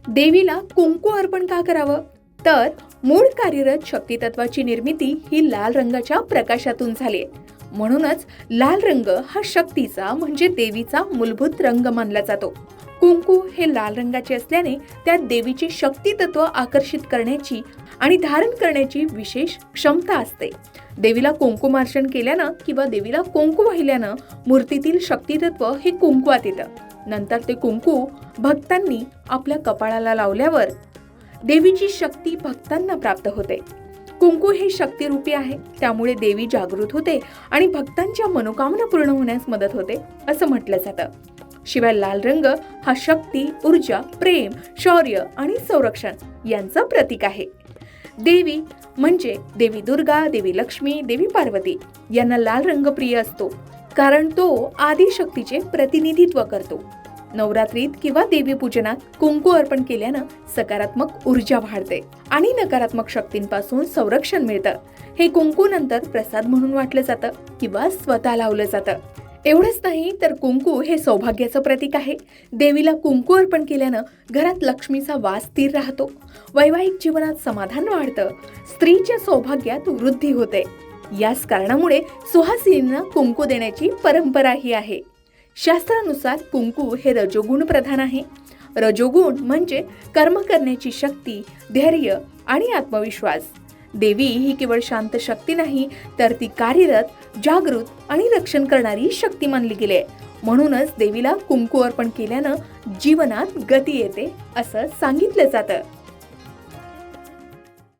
देवीला कुंकू अर्पण का करावं? तर मूळ कार्यरत शक्तितत्वाची निर्मिती ही लाल रंगाच्या प्रकाशातून झाली आहे. म्हणूनच लाल रंग हा शक्तीचा म्हणजे देवीचा मूलभूत रंग मानला जातो. कुंकू हे लाल रंगाचे असल्याने त्यात देवीचे शक्तितत्व आकर्षित करण्याची आणि धारण करण्याची विशेष क्षमता असते. देवीला कुंकुमार्चन केल्यानं किंवा देवीला कुंकू वाहिल्यानं मूर्तीतील शक्तितत्व हे कुंकवात येतं. नंतर ते कुंकू भक्तांनी आपल्या कपाळाला लावल्यावर देवीची शक्ती भक्तांना प्राप्त होते. कुंकू हे शक्तिरूपी आहे, त्यामुळे देवी जागृत होते आणि भक्तांच्या मनोकामना पूर्ण होण्यास मदत होते असं म्हटलं जातं. शिवाय लाल रंग हा शक्ती, ऊर्जा, प्रेम, शौर्य आणि संरक्षण यांचं प्रतीक आहे. देवी म्हणजे देवी दुर्गा, देवी लक्ष्मी, देवी पार्वती यांना लाल रंग प्रिय असतो, कारण तो आदिशक्तीचे प्रतिनिधित्व करतो. नवरात्रीत किंवा देवी पूजनात कुंकू अर्पण केल्यानं सकारात्मक ऊर्जा वाढते आणि नकारात्मक शक्तींपासून संरक्षण मिळतं. हे कुंकू नंतर प्रसाद म्हणून वाटलं जातं किंवा स्वतः लावलं जातं. एवढंच नाही तर कुंकू हे सौभाग्याचं प्रतीक आहे. देवीला कुंकू अर्पण केल्यानं घरात लक्ष्मीचा वास स्थिर राहतो, वैवाहिक जीवनात समाधान वाढतं, स्त्रीच्या सौभाग्यात वृद्धी होते. याच कारणामुळे सुहासिनींना कुंकू देण्याची परंपराही आहे. शास्त्रानुसार कुंकू हे रजोगुण प्रधान आहे. रजोगुण म्हणजे कर्म करण्याची शक्ती, धैर्य आणि आत्मविश्वास. देवी ही केवळ शांत शक्ती नाही, तर ती कार्यरत, जागृत आणि रक्षण करणारी शक्ती मानली गेली आहे. म्हणूनच देवीला कुंकू अर्पण केल्यानं जीवनात गती येते असं सांगितलं जातं.